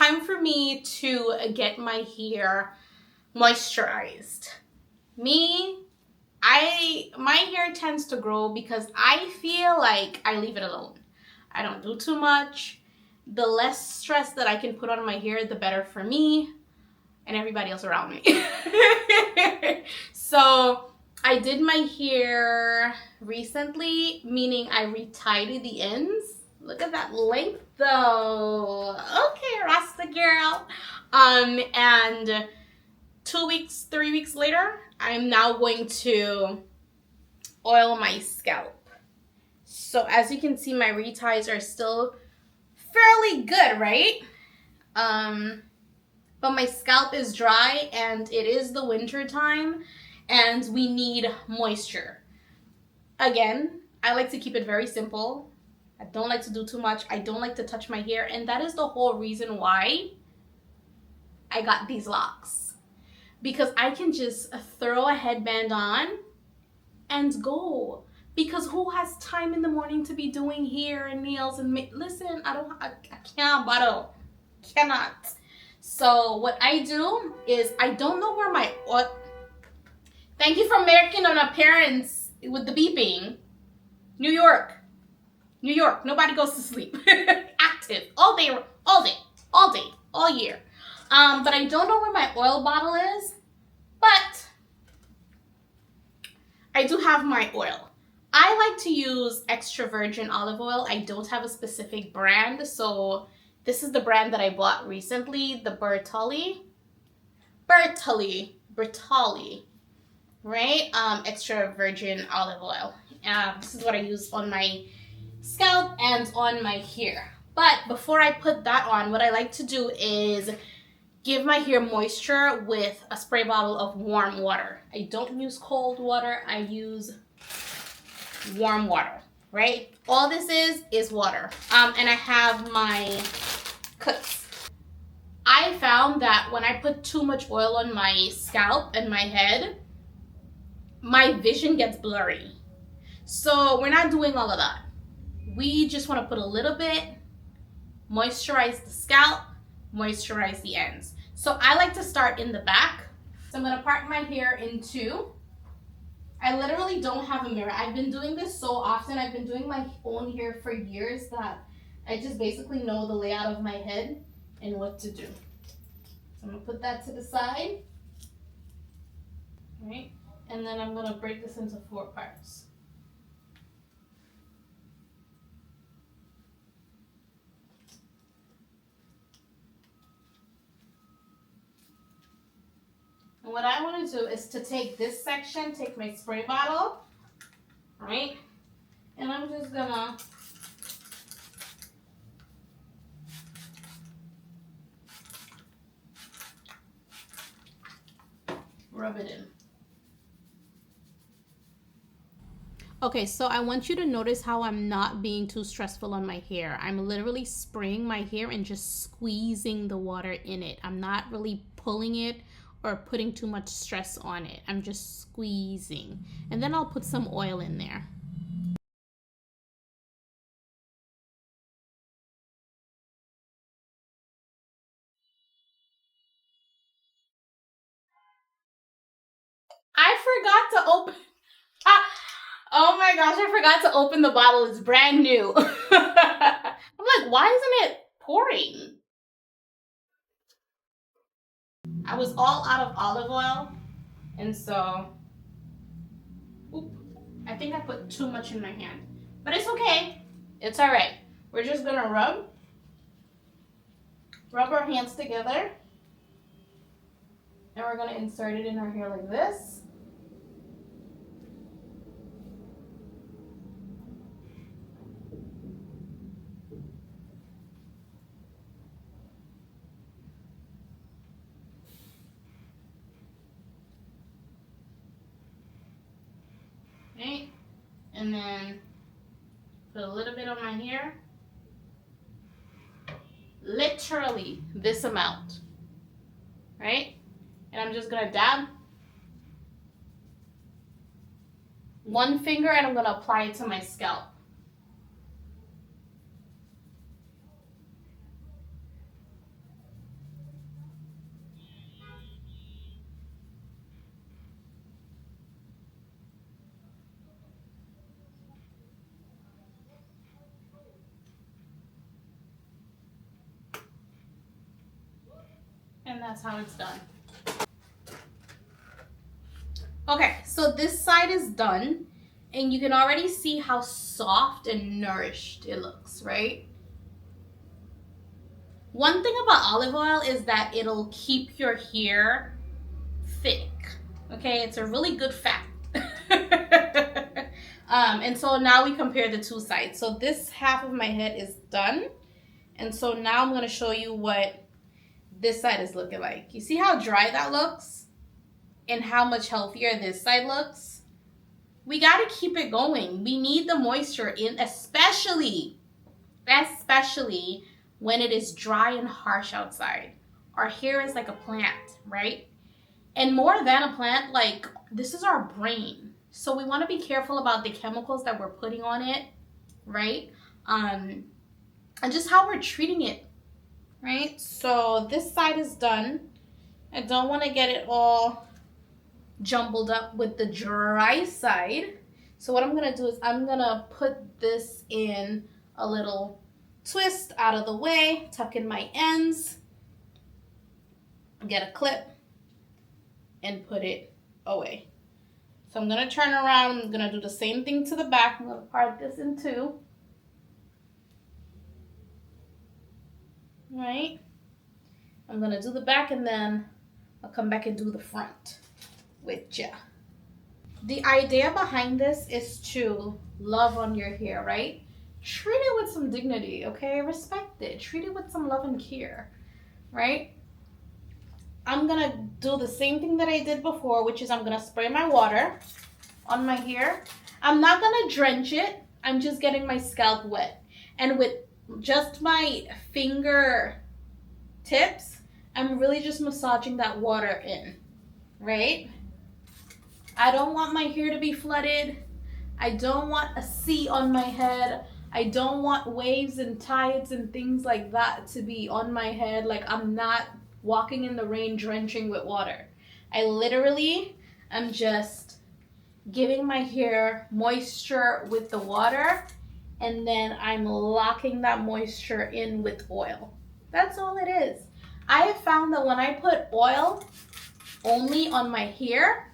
time for me to get my hair moisturized. My hair tends to grow because I feel like I leave it alone. I don't do too much. The less stress that I can put on my hair, the better for me and everybody else around me. So I did my hair recently, meaning I retied the ends. Look at that length though. Okay, Rasta girl. And 2 weeks, 3 weeks later, I'm now going to oil my scalp. So as you can see, my reties are still fairly good, right? But my scalp is dry and it is the winter time and we need moisture. Again, I like to keep it very simple. I don't like to do too much. I don't like to touch my hair, and that is the whole reason why I got these locks. Because I can just throw a headband on and go. Because who has time in the morning to be doing hair and nails and listen, I can't bottle. Cannot. So what I do is I don't know where my oil. Thank you for making an appearance with the beeping. New York. New York. Nobody goes to sleep. Active all day, all day, all day, all year. But I don't know where my oil bottle is. But I do have my oil. I like to use extra virgin olive oil. I don't have a specific brand, so this is the brand that I bought recently, the Bertolli, right? Extra virgin olive oil. This is what I use on my scalp and on my hair. But before I put that on, what I like to do is give my hair moisture with a spray bottle of warm water. I don't use cold water. I use warm water, right? All this is water. And I have my cuts. I found that when I put too much oil on my scalp and my head, my vision gets blurry. So we're not doing all of that. We just want to put a little bit, moisturize the scalp, moisturize the ends. So I like to start in the back. So I'm going to part my hair in two. I literally don't have a mirror. I've been doing this so often. I've been doing my own hair for years that I just basically know the layout of my head and what to do. So I'm going to put that to the side. All right? And then I'm going to break this into 4 parts. And what I want to do is to take this section, take my spray bottle, right? And I'm just gonna rub it in. Okay, so I want you to notice how I'm not being too stressful on my hair. I'm literally spraying my hair and just squeezing the water in it. I'm not really pulling it or putting too much stress on it. I'm just squeezing. And then I'll put some oil in there. I forgot to open. Oh my gosh, I forgot to open the bottle. It's brand new. I'm like, why isn't it pouring? I was all out of olive oil, and so, I think I put too much in my hand. But it's okay. It's all right. We're just gonna rub our hands together, and we're gonna insert it in our hair like this. Right? And then put a little bit on my hair. Literally this amount. Right? And I'm just gonna dab one finger and I'm gonna apply it to my scalp. that's how it's done. Okay, so this side is done, and you can already see how soft and nourished it looks, right? One thing about olive oil is that it'll keep your hair thick. Okay, it's a really good fat. And so now we compare the two sides. So this half of my head is done. And so now I'm going to show you what this side is looking like. You see how dry that looks? And how much healthier this side looks? We got to keep it going. We need the moisture in, especially when it is dry and harsh outside. Our hair is like a plant, right? And more than a plant, like this is our brain. So we want to be careful about the chemicals that we're putting on it, right? And just how we're treating it, right? So this side is done. I don't want to get it all jumbled up with the dry side. So what I'm going to do is I'm going to put this in a little twist out of the way, tuck in my ends, get a clip, and put it away. So I'm going to turn around. I'm going to do the same thing to the back. I'm going to part this in two. Right? I'm going to do the back, and then I'll come back and do the front with ya. The idea behind this is to love on your hair, right? Treat it with some dignity, okay? Respect it. Treat it with some love and care, right? I'm going to do the same thing that I did before, which is I'm going to spray my water on my hair. I'm not going to drench it. I'm just getting my scalp wet. And with just my finger tips, I'm really just massaging that water in, right? I don't want my hair to be flooded. I don't want a sea on my head. I don't want waves and tides and things like that to be on my head. Like I'm not walking in the rain drenching with water. I literally am just giving my hair moisture with the water, and then I'm locking that moisture in with oil. That's all it is. I have found that when I put oil only on my hair,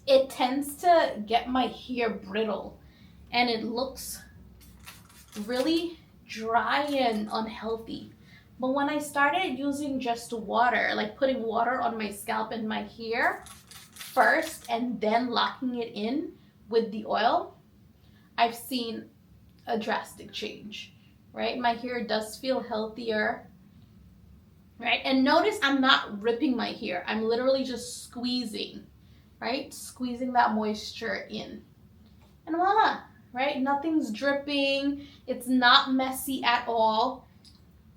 it tends to get my hair brittle and it looks really dry and unhealthy. But when I started using just water, like putting water on my scalp and my hair first and then locking it in with the oil, I've seen a drastic change, right? My hair does feel healthier, right? And notice I'm not ripping my hair. I'm literally just squeezing, right? Squeezing that moisture in. And voila, right? Nothing's dripping. It's not messy at all.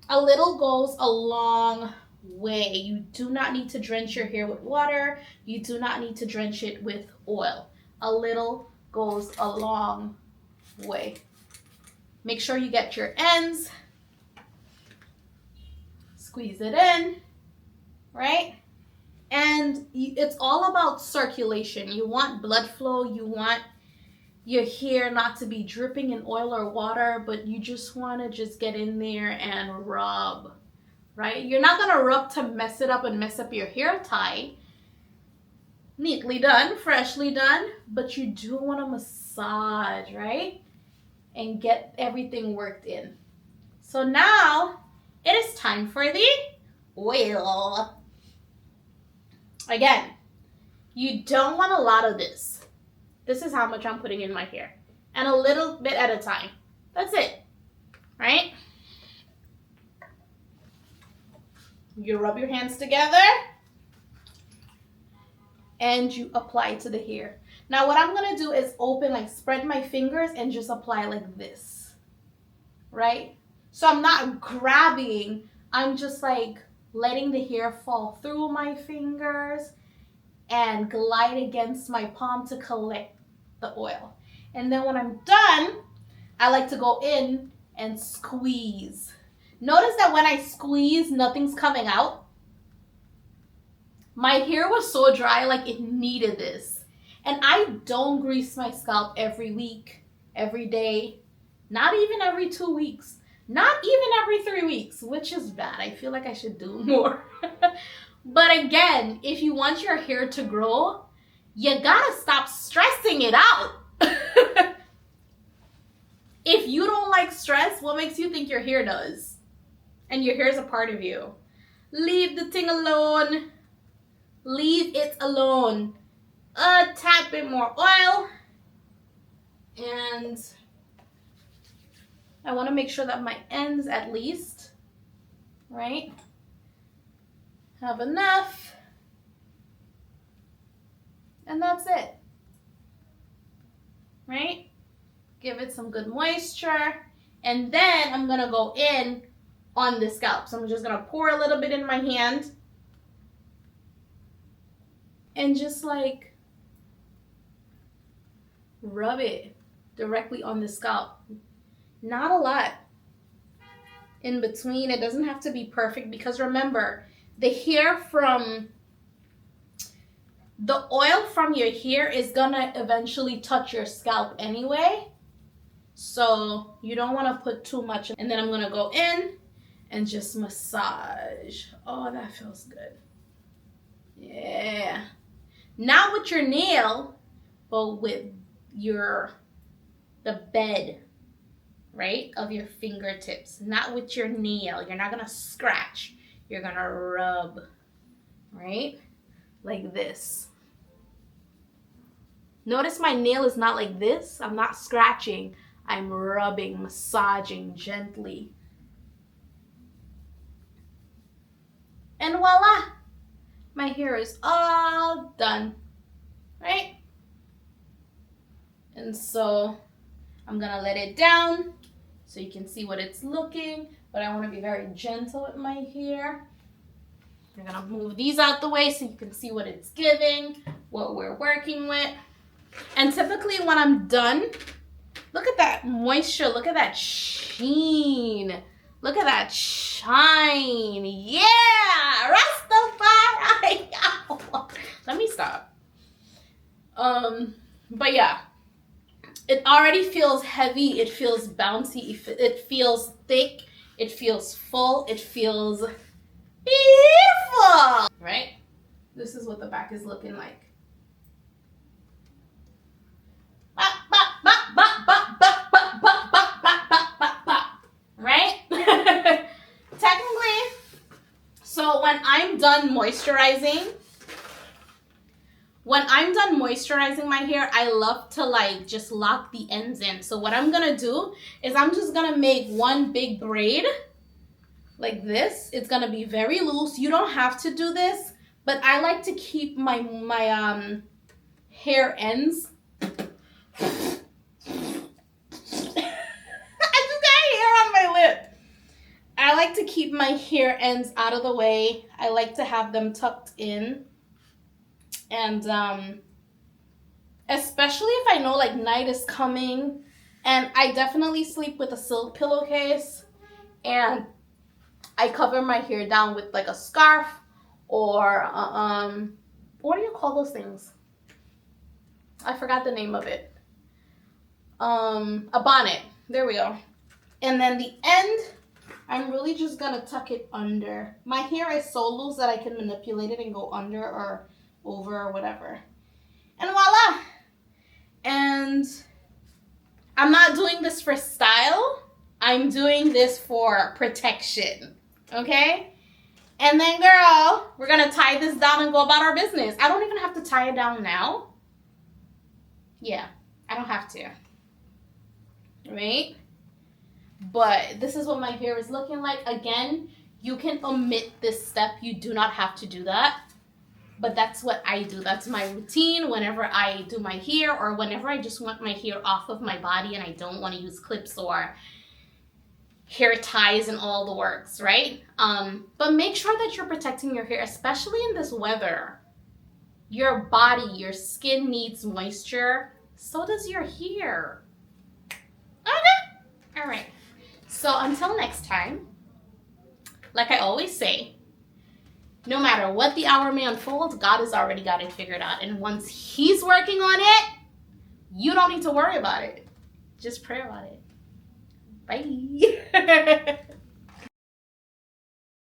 A little goes a long way. You do not need to drench your hair with water. You do not need to drench it with oil. A little goes a long way. Make sure you get your ends. Squeeze it in, right? And it's all about circulation. You want blood flow. You want your hair not to be dripping in oil or water, but you just want to just get in there and rub, right? You're not going to rub to mess it up and mess up your hair tie. Neatly done, freshly done, but you do want to massage, right? And get everything worked in. So now it is time for the oil. Again, you don't want a lot of this. This is how much I'm putting in my hair. And a little bit at a time. That's it. Right? You rub your hands together. And you apply to the hair. Now what I'm going to do is open, like spread my fingers and just apply like this. Right? So I'm not grabbing. I'm just like letting the hair fall through my fingers and glide against my palm to collect the oil. And then when I'm done, I like to go in and squeeze. Notice that when I squeeze, nothing's coming out. My hair was so dry, like it needed this. And I don't grease my scalp every week, every day, not even every 2 weeks. Not even every 3 weeks, which is bad. I feel like I should do more. But again, if you want your hair to grow, you gotta stop stressing it out. If you don't like stress, what makes you think your hair does? And your hair is a part of you. Leave the thing alone. Leave it alone. A tad bit more oil. And I want to make sure that my ends at least, right, have enough. And that's it. Right? Give it some good moisture. And then I'm going to go in on the scalp. So I'm just going to pour a little bit in my hand. And just like rub it directly on the scalp. Not a lot in between. It doesn't have to be perfect because remember, the oil from your hair is gonna eventually touch your scalp anyway. So you don't want to put too much. And then I'm gonna go in and just massage. Oh, that feels good. Yeah. Not with your nail, but with the bed, right, of your fingertips. Not with your nail. You're not gonna scratch. You're gonna rub, right, like this. Notice my nail is not like this. I'm not scratching. I'm rubbing, massaging gently. And voila, my hair is all done, right? And so I'm gonna let it down so you can see what it's looking, but I want to be very gentle with my hair. I'm gonna move these out the way so you can see what it's giving, what we're working with. And typically when I'm done, look at that moisture, look at that sheen, look at that shine. Yeah, Rastafari. Let me stop. But yeah, it already feels heavy, it feels bouncy, it feels thick, it feels full, it feels beautiful, right? This is what the back is looking like. Right? Technically, so when I'm done moisturizing my hair, I love to like just lock the ends in. So what I'm gonna do is I'm just gonna make one big braid like this. It's gonna be very loose. You don't have to do this, but I like to keep my hair ends. I just got hair on my lip. I like to keep my hair ends out of the way. I like to have them tucked in. And especially if I know like night is coming, and I definitely sleep with a silk pillowcase, and I cover my hair down with like a scarf or what do you call those things? I forgot the name of it. A bonnet. There we go. And then the end, I'm really just gonna tuck it under. My hair is so loose that I can manipulate it and go under or over or whatever. And voila. And I'm not doing this for style. I'm doing this for protection. Okay? And then, girl, we're gonna tie this down and go about our business. I don't even have to tie it down now. Yeah, I don't have to. Right? But this is what my hair is looking like. Again, you can omit this step. You do not have to do that. But that's what I do. That's my routine whenever I do my hair or whenever I just want my hair off of my body and I don't want to use clips or hair ties and all the works, right? But make sure that you're protecting your hair, especially in this weather. Your body, your skin needs moisture. So does your hair. Okay? All right. So until next time, like I always say, no matter what the hour may unfold, God has already got it figured out. And once He's working on it, you don't need to worry about it. Just pray about it. Bye. Bye.